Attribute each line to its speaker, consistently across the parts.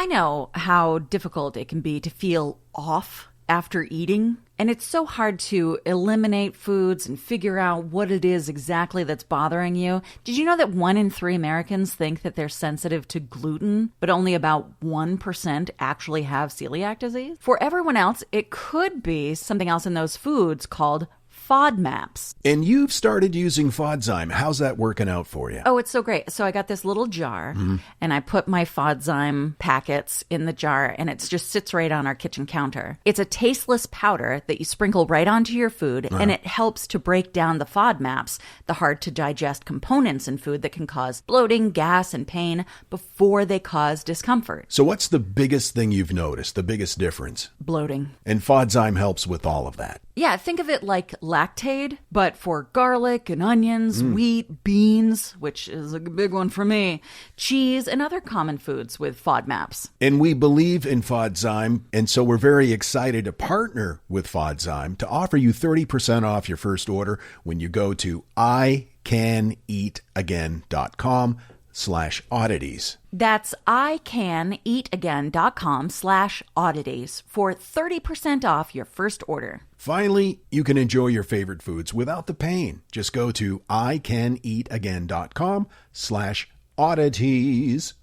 Speaker 1: I know how difficult it can be to feel off after eating, and it's so hard to eliminate foods and figure out what it is exactly that's bothering you. Did you know that 1 in 3 Americans think that they're sensitive to gluten, but only about 1% actually have celiac disease? For everyone else, it could be something else in those foods called FODMAPs.
Speaker 2: And you've started using FODzyme. How's that working out for you?
Speaker 1: Oh, it's so great. So I got this little jar, and I put my FODzyme packets in the jar, and it just sits right on our kitchen counter. It's a tasteless powder that you sprinkle right onto your food, and it helps to break down the FODMAPs, the hard-to-digest components in food that can cause bloating, gas, and pain before they cause discomfort.
Speaker 2: So what's the biggest thing you've noticed, the biggest difference?
Speaker 1: Bloating.
Speaker 2: And FODzyme helps with all of that.
Speaker 1: Yeah, think of it like Lactaid, but for garlic and onions, wheat, beans, which is a big one for me, cheese, and other common foods with FODMAPs.
Speaker 2: And we believe in FODzyme, and so we're very excited to partner with FODzyme to offer you 30% off your first order when you go to icaneatagain.com/oddities.
Speaker 1: That's icaneatagain.com/oddities for 30% off your first order.
Speaker 2: Finally, you can enjoy your favorite foods without the pain. Just go to icaneatagain.com/oddities.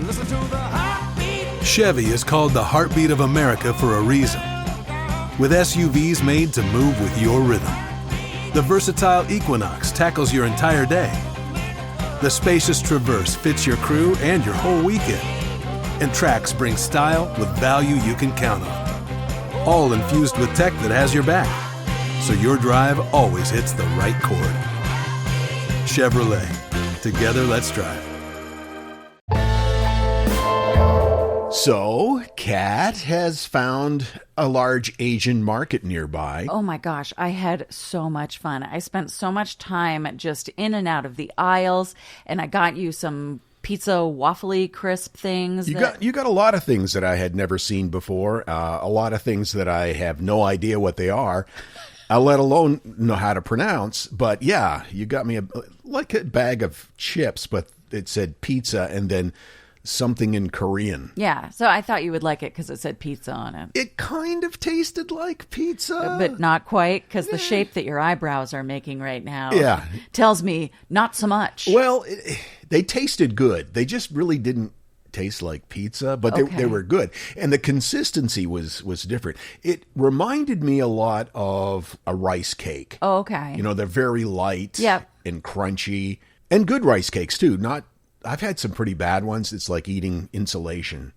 Speaker 3: Listen to the heartbeat.
Speaker 4: Chevy is called the heartbeat of America for a reason. With SUVs made to move with your rhythm. The versatile Equinox tackles your entire day. The spacious Traverse fits your crew and your whole weekend. And Trax brings style with value you can count on. All infused with tech that has your back, so your drive always hits the right chord. Chevrolet. Together, let's drive.
Speaker 2: So, Kat has found a large Asian market nearby.
Speaker 1: Oh my gosh, I had so much fun. I spent so much time just in and out of the aisles, and I got you some pizza waffly crisp things.
Speaker 2: You got a lot of things that I had never seen before, a lot of things that I have no idea what they are, let alone know how to pronounce. But yeah, you got me a bag of chips, but it said pizza and then something in Korean.
Speaker 1: Yeah, so I thought you would like it because it said pizza on it.
Speaker 2: It kind of tasted like pizza.
Speaker 1: But not quite, because the shape that your eyebrows are making right now tells me not so much.
Speaker 2: Well, they tasted good. They just really didn't taste like pizza, but they were good. And the consistency was different. It reminded me a lot of a rice cake.
Speaker 1: Oh, okay.
Speaker 2: You know, they're very light and crunchy. And good rice cakes, too. I've had some pretty bad ones. It's like eating insulation.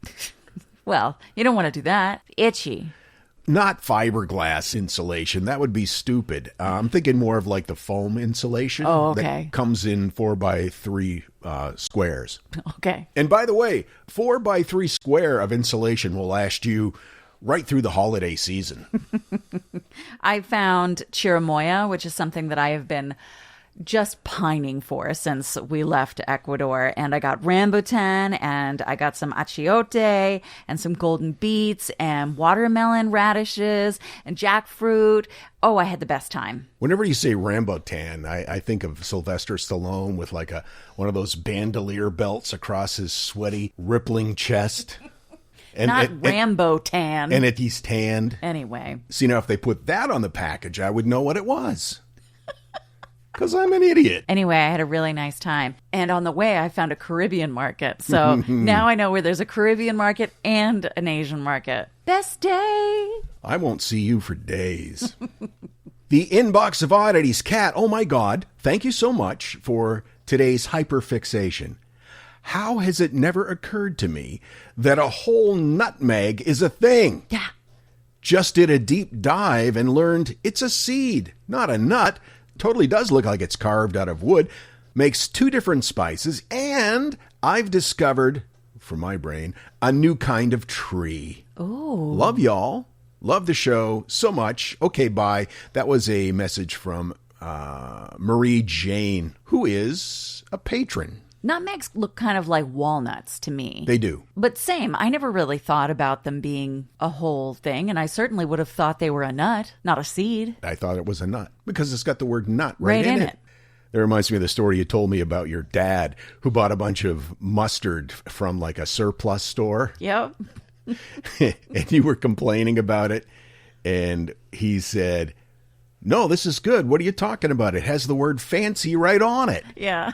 Speaker 1: Well, you don't want to do that. Itchy.
Speaker 2: Not fiberglass insulation. That would be stupid. I'm thinking more of like the foam insulation.
Speaker 1: Oh, okay.
Speaker 2: That comes in 4x3 squares.
Speaker 1: Okay.
Speaker 2: And by the way, 4x3 square of insulation will last you right through the holiday season.
Speaker 1: I found chirimoya, which is something that I have been just pining for since we left Ecuador. And I got rambutan, and I got some achiote, and some golden beets, and watermelon radishes, and jackfruit. Oh, I had the best time.
Speaker 2: Whenever you say rambutan, I think of Sylvester Stallone with like one of those bandolier belts across his sweaty, rippling chest. And
Speaker 1: Not rambutan.
Speaker 2: And he's tanned.
Speaker 1: Anyway.
Speaker 2: See, now if they put that on the package, I would know what it was. Because I'm an idiot.
Speaker 1: Anyway, I had a really nice time. And on the way, I found a Caribbean market. So now I know where there's a Caribbean market and an Asian market. Best day.
Speaker 2: I won't see you for days. The Inbox of Oddities. Kat, oh my God, thank you so much for today's hyperfixation. How has it never occurred to me that a whole nutmeg is a thing?
Speaker 1: Yeah.
Speaker 2: Just did a deep dive and learned it's a seed, not a nut. Totally does look like it's carved out of wood. Makes 2 different spices. And I've discovered, for my brain, a new kind of tree.
Speaker 1: Oh.
Speaker 2: Love y'all. Love the show so much. Okay, bye. That was a message from Marie Jane, who is a patron.
Speaker 1: Nutmegs look kind of like walnuts to me.
Speaker 2: They do.
Speaker 1: But same, I never really thought about them being a whole thing, and I certainly would have thought they were a nut, not a seed.
Speaker 2: I thought it was a nut because it's got the word nut right in it. That reminds me of the story you told me about your dad who bought a bunch of mustard from like a surplus store.
Speaker 1: Yep.
Speaker 2: And you were complaining about it. And he said, "No, this is good. What are you talking about? It has the word fancy right on it."
Speaker 1: Yeah.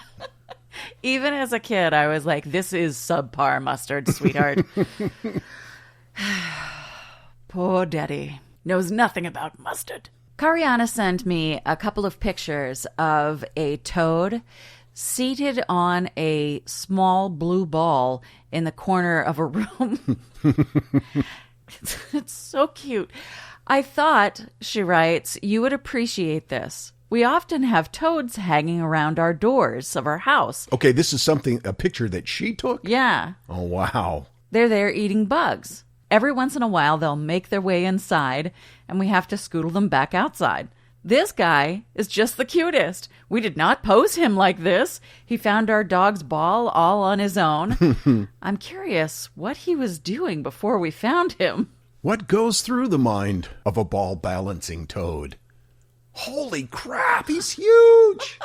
Speaker 1: Even as a kid, I was like, this is subpar mustard, sweetheart. Poor Daddy knows nothing about mustard. Kariana sent me a couple of pictures of a toad seated on a small blue ball in the corner of a room. It's so cute. I thought, she writes, you would appreciate this. We often have toads hanging around our doors of our house.
Speaker 2: Okay, this is a picture that she took?
Speaker 1: Yeah.
Speaker 2: Oh, wow.
Speaker 1: They're there eating bugs. Every once in a while, they'll make their way inside, and we have to scootle them back outside. This guy is just the cutest. We did not pose him like this. He found our dog's ball all on his own. I'm curious what he was doing before we found him.
Speaker 2: What goes through the mind of a ball balancing toad? Holy crap, he's huge!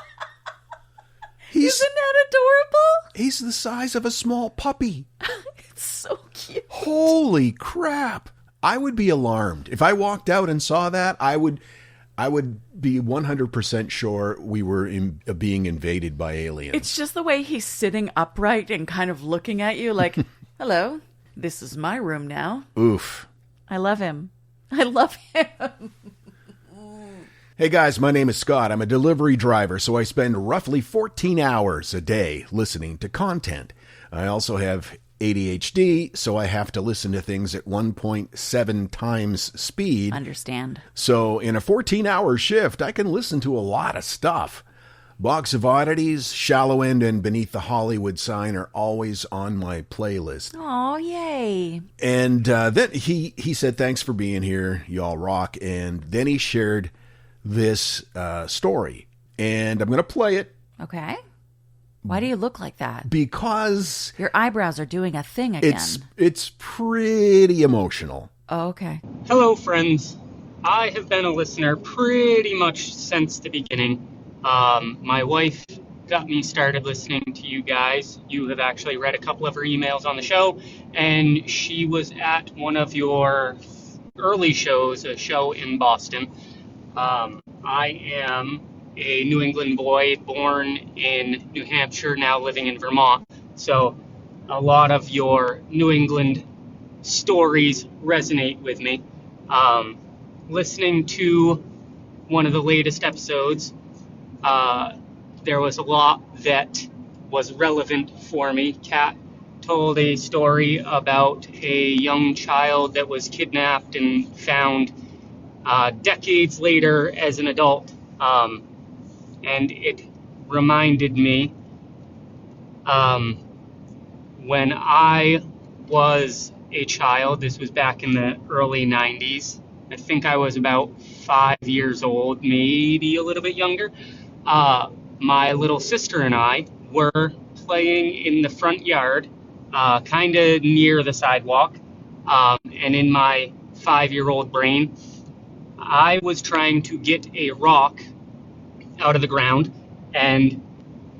Speaker 1: Isn't that adorable?
Speaker 2: He's the size of a small puppy.
Speaker 1: It's so cute.
Speaker 2: Holy crap! I would be alarmed. If I walked out and saw that, I would be 100% sure we were being invaded by aliens.
Speaker 1: It's just the way he's sitting upright and kind of looking at you like, hello, this is my room now.
Speaker 2: Oof.
Speaker 1: I love him. I love him.
Speaker 2: Hey guys, my name is Scott. I'm a delivery driver, so I spend roughly 14 hours a day listening to content. I also have ADHD, so I have to listen to things at 1.7 times speed.
Speaker 1: Understand.
Speaker 2: So in a 14-hour shift, I can listen to a lot of stuff. Box of Oddities, Shallow End, and Beneath the Hollywood Sign are always on my playlist.
Speaker 1: Oh, yay.
Speaker 2: And then he said, thanks for being here. Y'all rock. And then he shared this story, and I'm going to play it.
Speaker 1: Okay. Why do you look like that?
Speaker 2: Because
Speaker 1: your eyebrows are doing a thing again.
Speaker 2: It's pretty emotional.
Speaker 1: Oh, okay.
Speaker 5: Hello, friends. I have been a listener pretty much since the beginning. My wife got me started listening to you guys. You have actually read a couple of her emails on the show, and she was at one of your early shows, a show in Boston. I am a New England boy born in New Hampshire, now living in Vermont. So a lot of your New England stories resonate with me. Listening to one of the latest episodes, there was a lot that was relevant for me. Kat told a story about a young child that was kidnapped and found decades later as an adult, and it reminded me when I was a child. This was back in the early 90s. I think I was about 5 years old, maybe a little bit younger. My little sister and I were playing in the front yard, kind of near the sidewalk, and in my 5-year-old brain, I was trying to get a rock out of the ground and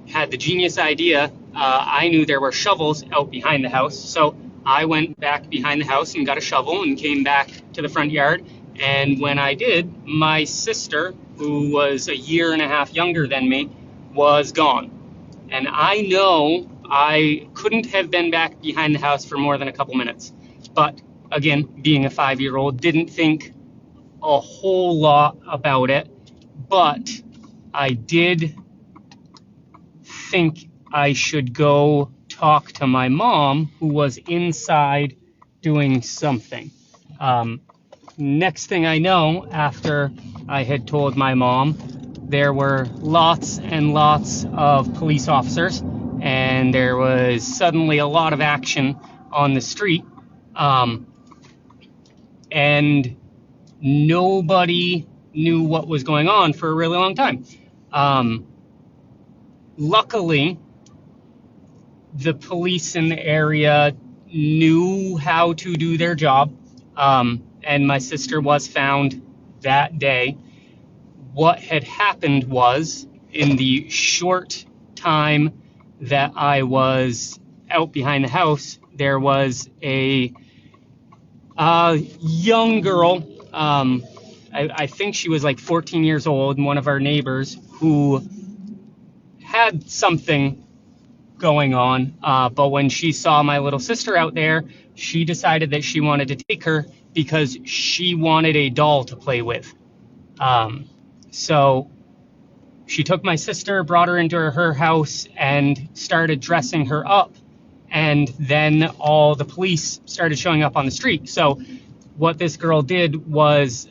Speaker 5: had the genius idea. I knew there were shovels out behind the house, so I went back behind the house and got a shovel and came back to the front yard. And when I did, my sister, who was a year and a half younger than me, was gone. And I know I couldn't have been back behind the house for more than a couple minutes. But again, being a 5-year-old, didn't think a whole lot about it, but I did think I should go talk to my mom, who was inside doing something. Next thing I know, after I had told my mom, there were lots and lots of police officers, and there was suddenly a lot of action on the street, and nobody knew what was going on for a really long time. Luckily, the police in the area knew how to do their job, and my sister was found that day. What had happened was in the short time that I was out behind the house, there was a young girl. I think she was like 14 years old, and one of our neighbors who had something going on. But when she saw my little sister out there, she decided that she wanted to take her because she wanted a doll to play with. So she took my sister, brought her into her house, and started dressing her up. And then all the police started showing up on the street. So what this girl did was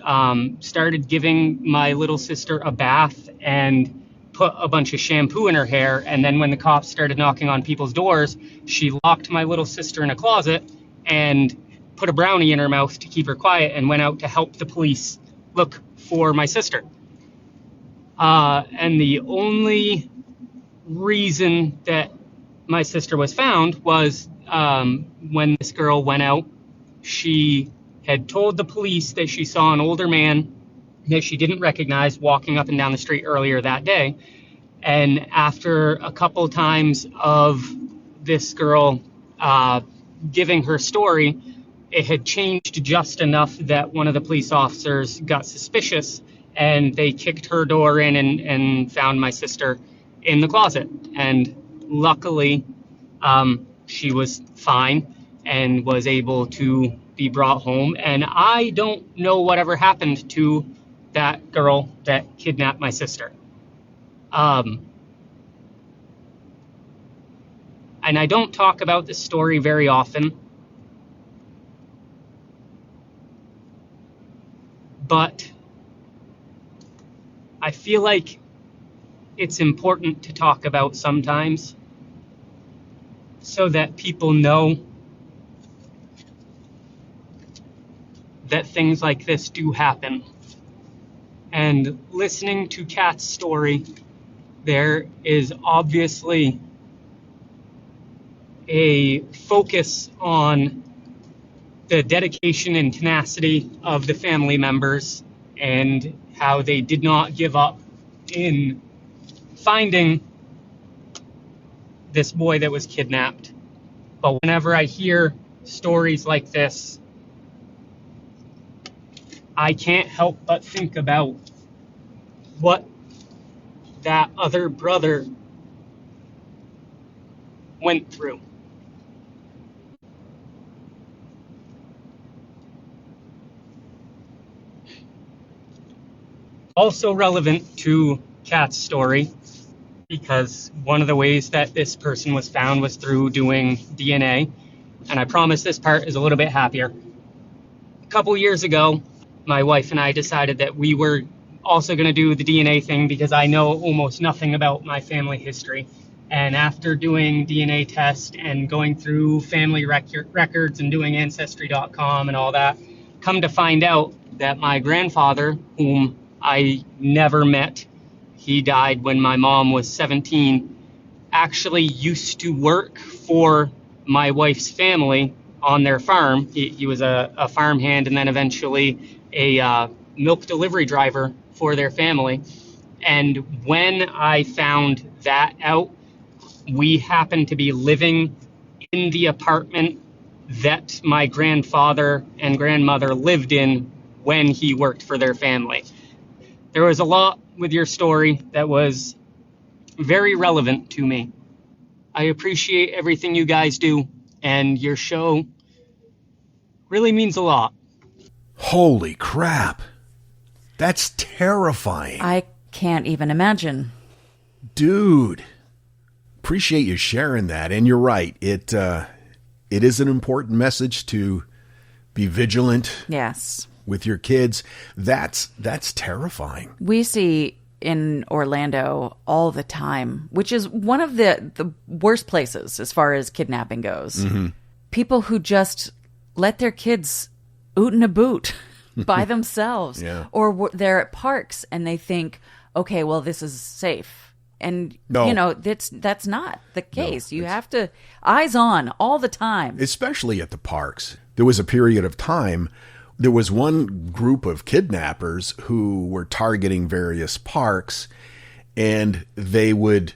Speaker 5: started giving my little sister a bath and put a bunch of shampoo in her hair. And then when the cops started knocking on people's doors, she locked my little sister in a closet and put a brownie in her mouth to keep her quiet and went out to help the police look for my sister. And the only reason that my sister was found was when this girl went out, she had told the police that she saw an older man that she didn't recognize walking up and down the street earlier that day. And after a couple times of this girl giving her story, it had changed just enough that one of the police officers got suspicious, and they kicked her door in and found my sister in the closet. And luckily, she was fine and was able to be brought home. And I don't know whatever happened to that girl that kidnapped my sister. And I don't talk about this story very often, but I feel like it's important to talk about sometimes so that people know that things like this do happen. And listening to Kat's story, there is obviously a focus on the dedication and tenacity of the family members and how they did not give up in finding this boy that was kidnapped. But whenever I hear stories like this, I can't help but think about what that other brother went through. Also relevant to Kat's story, because one of the ways that this person was found was through doing DNA. And I promise this part is a little bit happier. A couple years ago, my wife and I decided that we were also going to do the DNA thing because I know almost nothing about my family history. And after doing DNA test and going through family records and doing Ancestry.com and all that, come to find out that my grandfather, whom I never met, he died when my mom was 17, actually used to work for my wife's family on their farm. He was a farmhand and then eventually a milk delivery driver for their family. And when I found that out, we happened to be living in the apartment that my grandfather and grandmother lived in when he worked for their family. There was a lot with your story that was very relevant to me. I appreciate everything you guys do, and your show really means a lot.
Speaker 2: Holy crap. That's terrifying.
Speaker 1: I can't even imagine.
Speaker 2: Dude, appreciate you sharing that. And you're right. It is an important message to be vigilant.
Speaker 1: Yes.
Speaker 2: With your kids. That's terrifying.
Speaker 1: We see in Orlando all the time, which is one of the worst places as far as kidnapping goes. Mm-hmm. People who just let their kids oot in a boot by themselves.
Speaker 2: Yeah.
Speaker 1: Or they're at parks and they think, okay, well, this is safe. And,
Speaker 2: No.
Speaker 1: that's not the case. You have to eyes on all the time.
Speaker 2: Especially at the parks. There was a period of time. There was one group of kidnappers who were targeting various parks, and they would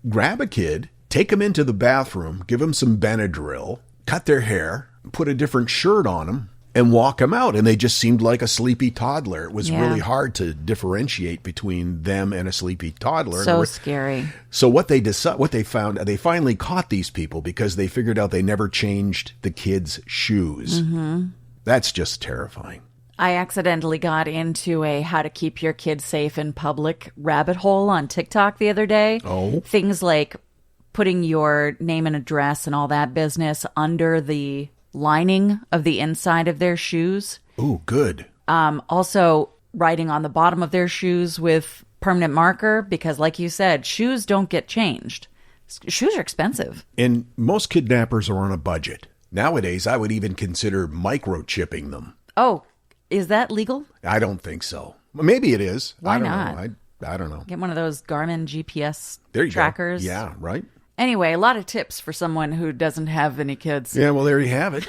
Speaker 2: grab a kid, take them into the bathroom, give them some Benadryl, cut their hair, put a different shirt on them, and walk them out. And they just seemed like a sleepy toddler. It was really hard to differentiate between them and a sleepy toddler.
Speaker 1: So scary.
Speaker 2: So what they found, they finally caught these people because they figured out they never changed the kids' shoes. Mm-hmm. That's just terrifying.
Speaker 1: I accidentally got into a how to keep your kids safe in public rabbit hole on TikTok the other day.
Speaker 2: Oh.
Speaker 1: Things like putting your name and address and all that business under the lining of the inside of their shoes.
Speaker 2: Ooh, good.
Speaker 1: Also writing on the bottom of their shoes with permanent marker because, like you said, shoes don't get changed. Shoes are expensive.
Speaker 2: And most kidnappers are on a budget. Nowadays, I would even consider microchipping them.
Speaker 1: Oh, is that legal?
Speaker 2: I don't think so. Maybe it is.
Speaker 1: Why
Speaker 2: I don't
Speaker 1: not?
Speaker 2: know. I don't know.
Speaker 1: Get one of those Garmin GPS
Speaker 2: There you
Speaker 1: trackers.
Speaker 2: go. Yeah, right?
Speaker 1: Anyway, a lot of tips for someone who doesn't have any kids.
Speaker 2: Yeah, well, there you have it.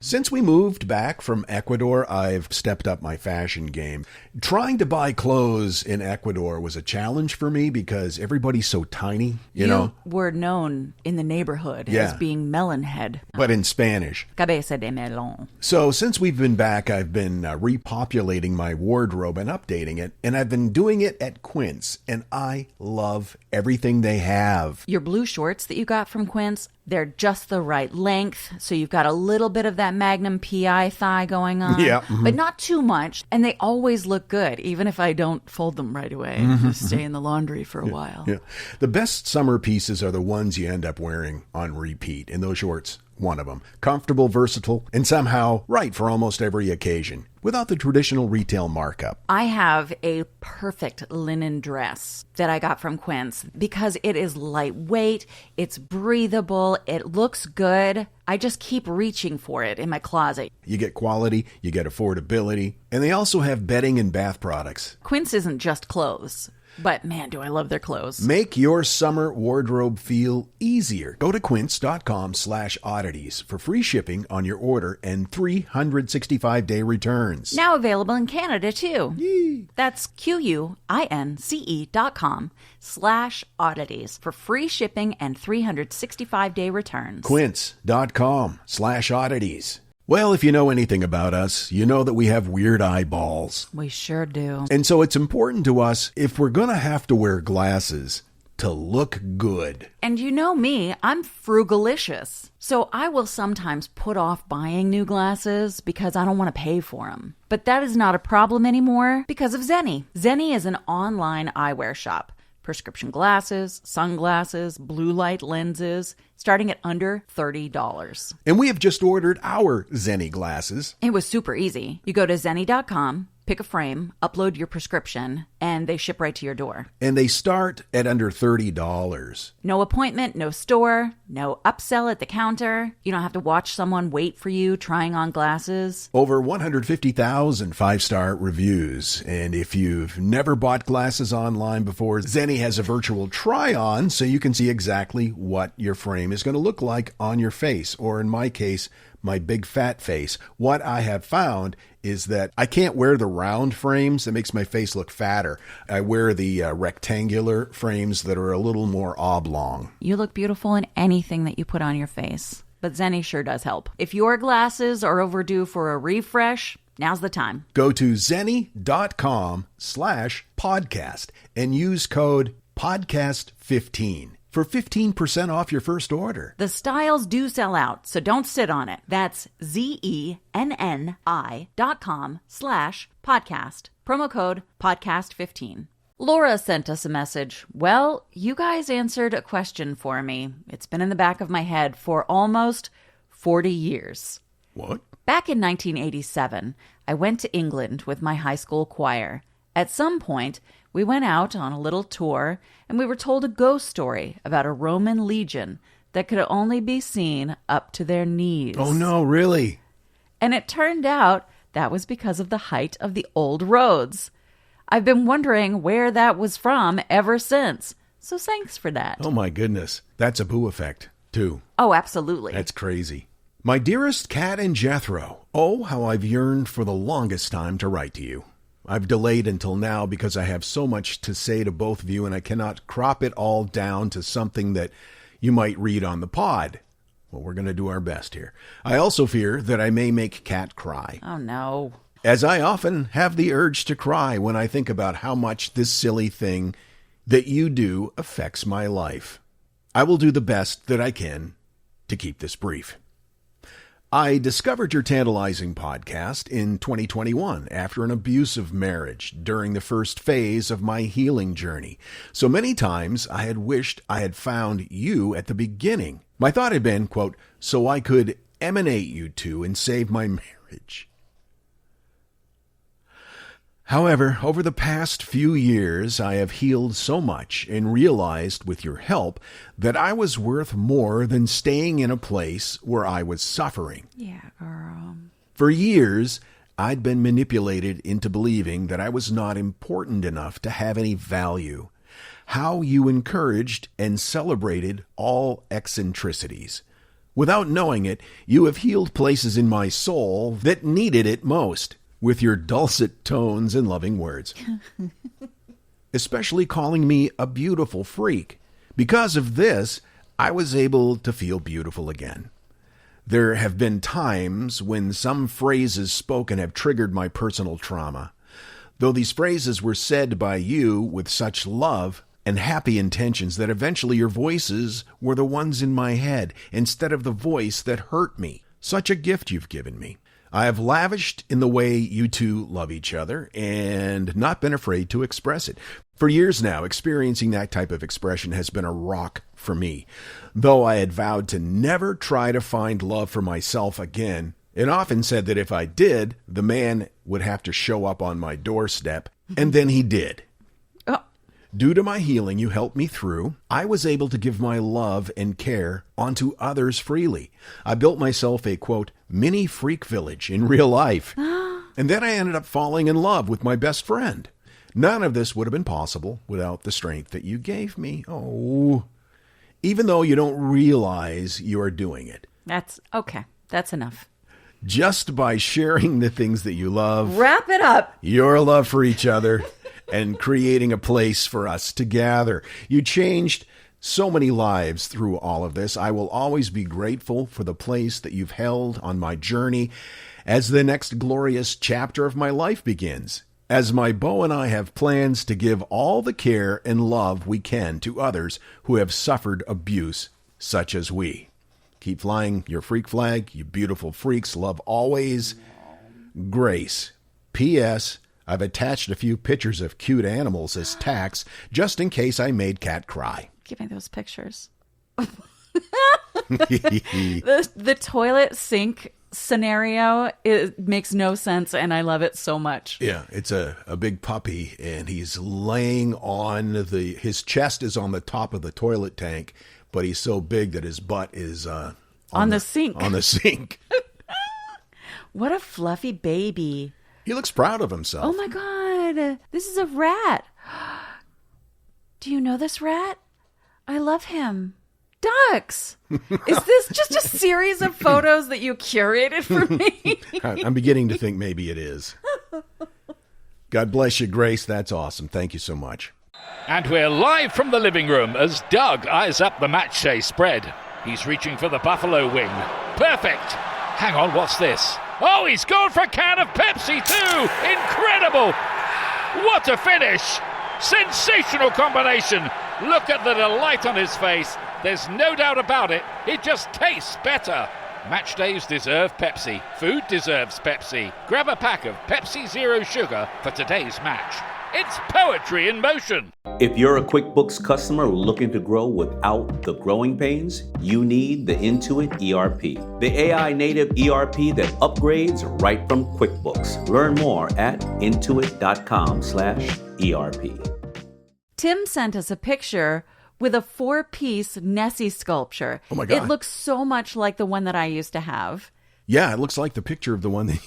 Speaker 2: Since we moved back from Ecuador, I've stepped up my fashion game. Trying to buy clothes in Ecuador was a challenge for me because everybody's so tiny, you know.
Speaker 1: Were known in the neighborhood as being melon head.
Speaker 2: But in Spanish.
Speaker 1: Cabeza de melón.
Speaker 2: So since we've been back, I've been repopulating my wardrobe and updating it. And I've been doing it at Quince. And I love everything they have.
Speaker 1: Your blue shorts that you got from Quince, they're just the right length. So you've got a little bit of that Magnum PI thigh going on.
Speaker 2: Yeah. Mm-hmm.
Speaker 1: But not too much. And they always look good, even if I don't fold them right away.
Speaker 2: Mm-hmm.
Speaker 1: Just stay in the laundry for a while.
Speaker 2: Yeah. The best summer pieces are the ones you end up wearing on repeat. And those shorts, one of them. Comfortable, versatile, and somehow right for almost every occasion without the traditional retail markup.
Speaker 1: I have a perfect linen dress that I got from Quince because it is lightweight, it's breathable, it looks good. I just keep reaching for it in my closet.
Speaker 2: You get quality, you get affordability, and they also have bedding and bath products.
Speaker 1: Quince isn't just clothes. But man, do I love their clothes.
Speaker 2: Make your summer wardrobe feel easier. Go to quince.com/oddities for free shipping on your order and 365-day returns.
Speaker 1: Now available in Canada too.
Speaker 2: Yee.
Speaker 1: That's QUINCE.com/oddities for free shipping and 365-day returns.
Speaker 2: Quince.com/oddities. Well, if you know anything about us, you know that we have weird eyeballs.
Speaker 1: We sure do.
Speaker 2: And so it's important to us, if we're going to have to wear glasses, to look good.
Speaker 1: And you know me, I'm frugalicious. So I will sometimes put off buying new glasses because I don't want to pay for them. But that is not a problem anymore because of Zenni. Zenni is an online eyewear shop. Prescription glasses, sunglasses, blue light lenses, starting at under $30.
Speaker 2: And we have just ordered our Zenni glasses.
Speaker 1: It was super easy. You go to zenni.com, pick a frame, upload your prescription, and they ship right to your door.
Speaker 2: And they start at under $30.
Speaker 1: No appointment, no store, no upsell at the counter. You don't have to watch someone wait for you trying on glasses.
Speaker 2: Over 150,000 five-star reviews. And if you've never bought glasses online before, Zenni has a virtual try-on so you can see exactly what your frame is going to look like on your face. Or in my case, my big fat face. What I have found is that I can't wear the round frames. That makes my face look fatter. I wear the rectangular frames that are a little more oblong.
Speaker 1: You look beautiful in anything that you put on your face. But Zenni sure does help. If your glasses are overdue for a refresh, now's the time.
Speaker 2: Go to zenni.com/podcast and use code podcast15 for 15% off your first order.
Speaker 1: The styles do sell out, so don't sit on it. That's zenni.com/podcast. Promo code podcast15. Laura sent us a message. Well, you guys answered a question for me. It's been in the back of my head for almost 40 years.
Speaker 2: What?
Speaker 1: Back in 1987, I went to England with my high school choir. At some point, we went out on a little tour, and we were told a ghost story about a Roman legion that could only be seen up to their knees.
Speaker 2: Oh, no, really?
Speaker 1: And it turned out that was because of the height of the old roads. I've been wondering where that was from ever since. So thanks for that.
Speaker 2: Oh, my goodness. That's a boo effect, too.
Speaker 1: Oh, absolutely.
Speaker 2: That's crazy. My dearest Cat and Jethro, oh, how I've yearned for the longest time to write to you. I've delayed until now because I have so much to say to both of you, and I cannot crop it all down to something that you might read on the pod. Well, we're going to do our best here. I also fear that I may make Kat cry.
Speaker 1: Oh, no.
Speaker 2: As I often have the urge to cry when I think about how much this silly thing that you do affects my life. I will do the best that I can to keep this brief. I discovered your tantalizing podcast in 2021 after an abusive marriage during the first phase of my healing journey. So many times I had wished I had found you at the beginning. My thought had been, quote, so I could emanate you two and save my marriage. However, over the past few years, I have healed so much and realized with your help that I was worth more than staying in a place where I was suffering.
Speaker 1: Yeah, girl.
Speaker 2: For years, I'd been manipulated into believing that I was not important enough to have any value. How you encouraged and celebrated all eccentricities. Without knowing it, you have healed places in my soul that needed it most. With your dulcet tones and loving words. Especially calling me a beautiful freak. Because of this, I was able to feel beautiful again. There have been times when some phrases spoken have triggered my personal trauma. Though these phrases were said by you with such love and happy intentions that eventually your voices were the ones in my head instead of the voice that hurt me. Such a gift you've given me. I have lavished in the way you two love each other and not been afraid to express it. For years now, experiencing that type of expression has been a rock for me. Though I had vowed to never try to find love for myself again, and often said that if I did, the man would have to show up on my doorstep, and then he did. Due to my healing you helped me through, I was able to give my love and care onto others freely. I built myself a, quote, mini freak village in real life. And then I ended up falling in love with my best friend. None of this would have been possible without the strength that you gave me. Oh, even though you don't realize you are doing it.
Speaker 1: That's okay. That's enough.
Speaker 2: Just by sharing the things that you love.
Speaker 1: Wrap it up.
Speaker 2: Your love for each other. And creating a place for us to gather. You changed so many lives through all of this. I will always be grateful for the place that you've held on my journey as the next glorious chapter of my life begins. As my beau and I have plans to give all the care and love we can to others who have suffered abuse such as we. Keep flying your freak flag, you beautiful freaks. Love always. Grace. P.S. I've attached a few pictures of cute animals as tags, just in case I made Kat cry.
Speaker 1: Give me those pictures. The toilet sink scenario, it makes no sense, and I love it so much.
Speaker 2: Yeah, it's a big puppy, and he's laying on his chest is on the top of the toilet tank, but he's so big that his butt is on the sink. On the sink.
Speaker 1: What a fluffy baby.
Speaker 2: He looks proud of himself.
Speaker 1: Oh my God, this is a rat. Do you know this rat? I love him. Ducks. Is this just a series of photos that you curated for me?
Speaker 2: I'm beginning to think maybe it is. God bless you, Grace. That's awesome. Thank you so much.
Speaker 6: And we're live from the living room as Doug eyes up the match day spread. He's reaching for the buffalo wing. Perfect. Hang on, what's this? Oh, he's gone for a can of Pepsi too! Incredible! What a finish! Sensational combination! Look at the delight on his face. There's no doubt about it. It just tastes better. Match days deserve Pepsi. Food deserves Pepsi. Grab a pack of Pepsi Zero Sugar for today's match. It's poetry in motion.
Speaker 7: If you're a QuickBooks customer looking to grow without the growing pains, you need the Intuit ERP, the AI native ERP that upgrades right from QuickBooks. Learn more at intuit.com/ERP.
Speaker 1: Tim sent us a picture with a 4-piece Nessie sculpture.
Speaker 2: Oh my God.
Speaker 1: It looks so much like the one that I used to have.
Speaker 2: Yeah, it looks like the picture of the one that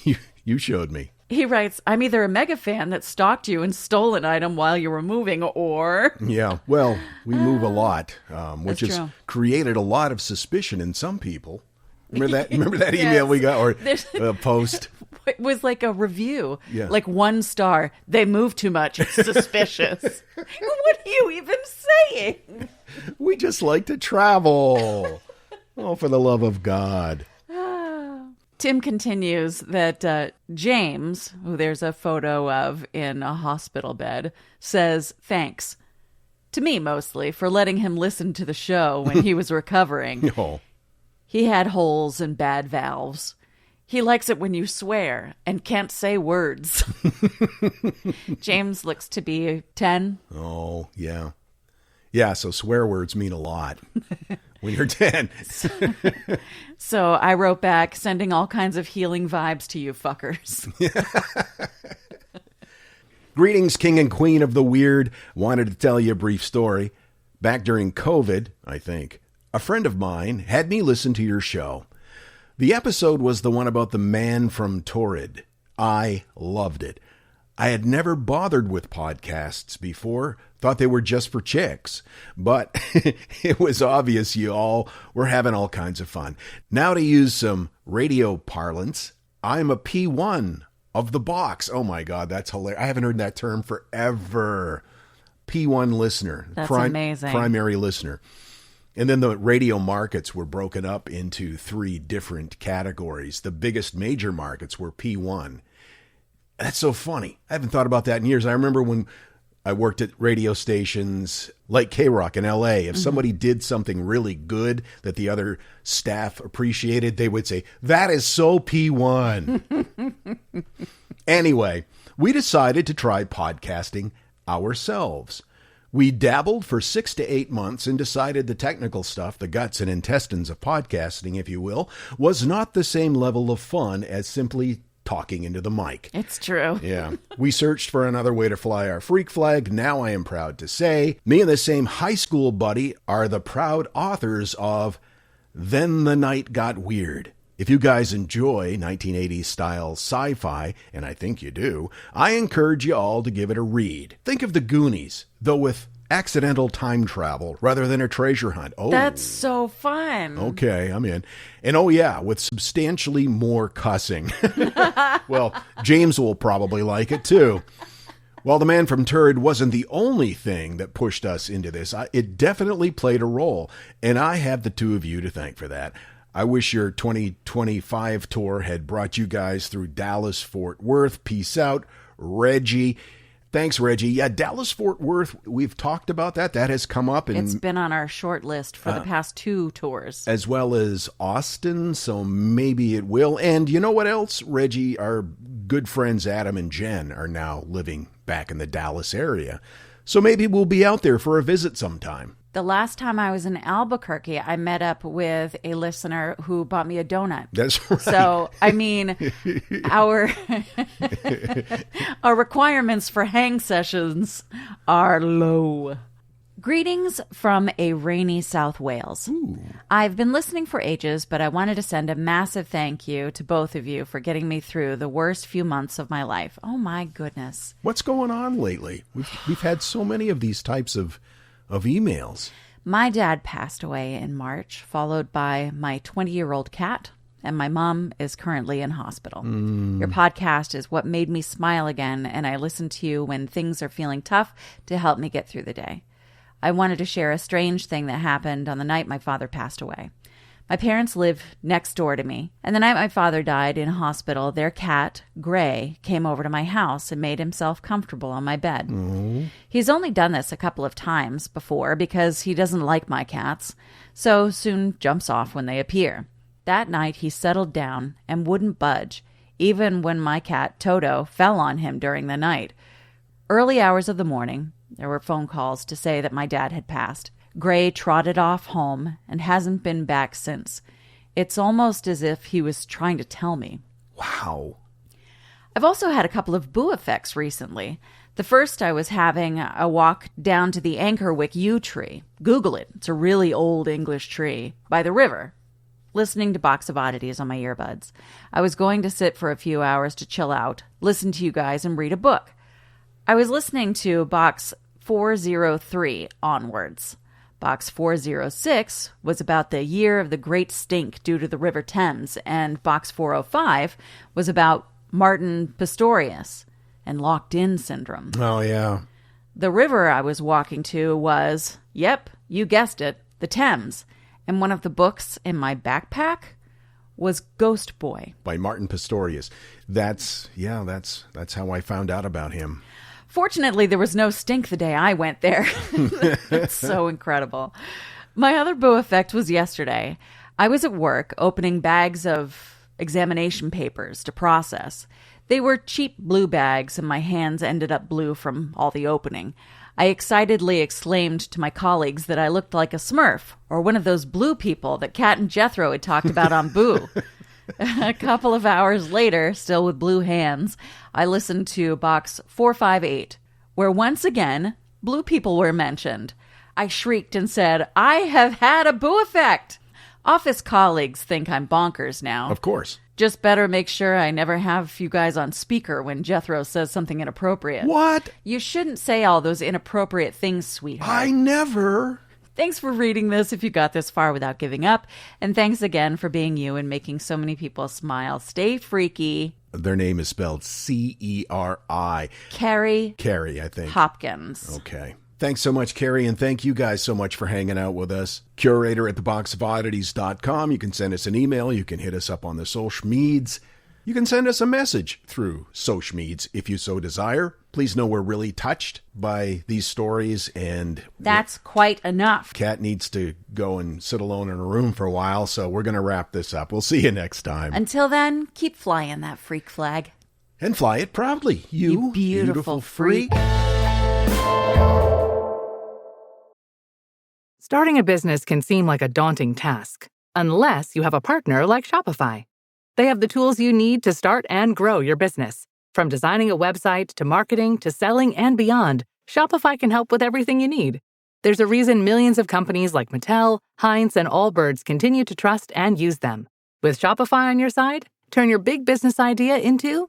Speaker 2: you showed me.
Speaker 1: He writes, I'm either a mega fan that stalked you and stole an item while you were moving, or...
Speaker 2: Yeah, well, we move a lot, which has
Speaker 1: true.
Speaker 2: created a lot of suspicion in some people. Remember that email we got, or post?
Speaker 1: It was like a review.
Speaker 2: Yeah.
Speaker 1: Like 1 star. They move too much. It's suspicious. What are you even saying?
Speaker 2: We just like to travel. Oh, for the love of God.
Speaker 1: Tim continues that James, who there's a photo of in a hospital bed, says thanks. To me, mostly, for letting him listen to the show when he was recovering.
Speaker 2: Oh.
Speaker 1: He had holes and bad valves. He likes it when you swear and can't say words. James looks to be 10.
Speaker 2: Oh, yeah. Yeah, so swear words mean a lot when you're 10.
Speaker 1: So I wrote back, sending all kinds of healing vibes to you fuckers.
Speaker 2: Greetings, King and Queen of the Weird. Wanted to tell you a brief story. Back during COVID, I think, a friend of mine had me listen to your show. The episode was the one about the man from Torrid. I loved it. I had never bothered with podcasts before, thought they were just for chicks, but it was obvious you all were having all kinds of fun. Now, to use some radio parlance, I'm a P1 of the box. Oh my God, that's hilarious. I haven't heard that term forever. P1 listener.
Speaker 1: That's amazing.
Speaker 2: Primary listener. And then the radio markets were broken up into 3 different categories. The biggest major markets were P1. That's so funny. I haven't thought about that in years. I remember when I worked at radio stations like K-Rock in LA. If somebody did something really good that the other staff appreciated, they would say, "That is so P1." Anyway, we decided to try podcasting ourselves. We dabbled for 6 to 8 months and decided the technical stuff, the guts and intestines of podcasting, if you will, was not the same level of fun as simply talking into the mic.
Speaker 1: It's true.
Speaker 2: Yeah. We searched for another way to fly our freak flag. Now I am proud to say, me and the same high school buddy are the proud authors of Then the Night Got Weird. If you guys enjoy 1980s style sci-fi, and I think you do, I encourage you all to give it a read. Think of the Goonies, though with accidental time travel rather than a treasure hunt. Oh,
Speaker 1: that's so fun.
Speaker 2: Okay, I'm in. And oh yeah, with substantially more cussing. Well, James will probably like it too. While the man from Turd wasn't the only thing that pushed us into this, it definitely played a role, and I have the two of you to thank for that. I wish your 2025 tour had brought you guys through Dallas, Fort Worth. Peace out, Reggie. Thanks, Reggie. Yeah, Dallas, Fort Worth, we've talked about that. That has come up.
Speaker 1: It's been on our short list for the past 2 tours.
Speaker 2: As well as Austin, so maybe it will. And you know what else, Reggie? Our good friends Adam and Jen are now living back in the Dallas area. So maybe we'll be out there for a visit sometime.
Speaker 1: The last time I was in Albuquerque, I met up with a listener who bought me a donut.
Speaker 2: That's right.
Speaker 1: So, I mean, our requirements for hang sessions are low. Greetings from a rainy South Wales.
Speaker 2: Ooh.
Speaker 1: I've been listening for ages, but I wanted to send a massive thank you to both of you for getting me through the worst few months of my life. Oh, my goodness.
Speaker 2: What's going on lately? We've had so many of these types of emails.
Speaker 1: My dad passed away in March, followed by my 20-year-old cat, and my mom is currently in hospital. Your podcast is what made me smile again, and I listen to you when things are feeling tough to help me get through the day. I wanted to share a strange thing that happened on the night my father passed away. My parents live next door to me, and the night my father died in hospital, their cat, Gray, came over to my house and made himself comfortable on my bed. He's only done this a couple of times before because he doesn't like my cats, so soon jumps off when they appear. That night, he settled down and wouldn't budge, even when my cat, Toto, fell on him during the night. Early hours of the morning, there were phone calls to say that my dad had passed. Gray trotted off home and hasn't been back since. It's almost as if he was trying to tell me.
Speaker 2: Wow.
Speaker 1: I've also had a couple of boo effects recently. The first, I was having a walk down to the Anchorwick yew tree. Google it. It's a really old English tree by the river. Listening to Box of Oddities on my earbuds. I was going to sit for a few hours to chill out, listen to you guys, and read a book. I was listening to Box 403 onwards. Box 406 was about the year of the Great Stink due to the River Thames, and Box 405 was about Martin Pistorius and locked-in syndrome.
Speaker 2: Oh, yeah.
Speaker 1: The river I was walking to was, yep, you guessed it, the Thames. And one of the books in my backpack was Ghost Boy.
Speaker 2: By Martin Pistorius. That's how I found out about him.
Speaker 1: Fortunately, there was no stink the day I went there. It's so incredible. My other boo effect was yesterday. I was at work opening bags of examination papers to process. They were cheap blue bags, and my hands ended up blue from all the opening. I excitedly exclaimed to my colleagues that I looked like a Smurf, or one of those blue people that Kat and Jethro had talked about on Boo. A couple of hours later, still with blue hands, I listened to Box 458, where once again, blue people were mentioned. I shrieked and said, I have had a Boo effect! Office colleagues think I'm bonkers now.
Speaker 2: Of course.
Speaker 1: Just better make sure I never have you guys on speaker when Jethro says something inappropriate.
Speaker 2: What?
Speaker 1: You shouldn't say all those inappropriate things, sweetheart.
Speaker 2: I never.
Speaker 1: Thanks for reading this if you got this far without giving up. And thanks again for being you and making so many people smile. Stay freaky.
Speaker 2: Their name is spelled Ceri. Carrie, I think.
Speaker 1: Hopkins.
Speaker 2: Okay. Thanks so much, Carrie, and thank you guys so much for hanging out with us. Curator at theboxofoddities.com. You can send us an email. You can hit us up on the social meds. You can send us a message through social meds if you so desire. Please know we're really touched by these stories, and
Speaker 1: that's quite enough.
Speaker 2: Kat needs to go and sit alone in a room for a while, so we're going to wrap this up. We'll see you next time.
Speaker 1: Until then, keep flying that freak flag.
Speaker 2: And fly it proudly, you
Speaker 1: beautiful freak.
Speaker 8: Starting a business can seem like a daunting task, unless you have a partner like Shopify. They have the tools you need to start and grow your business. From designing a website to marketing to selling and beyond, Shopify can help with everything you need. There's a reason millions of companies like Mattel, Heinz, and Allbirds continue to trust and use them. With Shopify on your side, turn your big business idea into...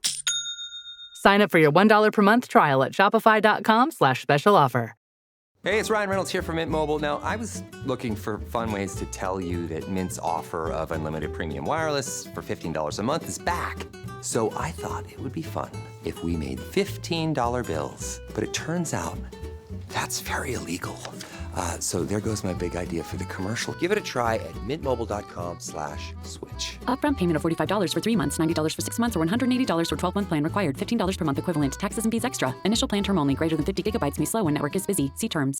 Speaker 8: Sign up for your $1 per month trial at shopify.com/special offer.
Speaker 9: Hey, it's Ryan Reynolds here from Mint Mobile. Now, I was looking for fun ways to tell you that Mint's offer of unlimited premium wireless for $15 a month is back. So I thought it would be fun if we made $15 bills. But it turns out that's very illegal. So there goes my big idea for the commercial. Give it a try at mintmobile.com/switch.
Speaker 10: Upfront payment of $45 for 3 months, $90 for 6 months, or $180 for 12-month plan required. $15 per month equivalent. Taxes and fees extra. Initial plan term only. Greater than 50 gigabytes may slow when network is busy. See terms.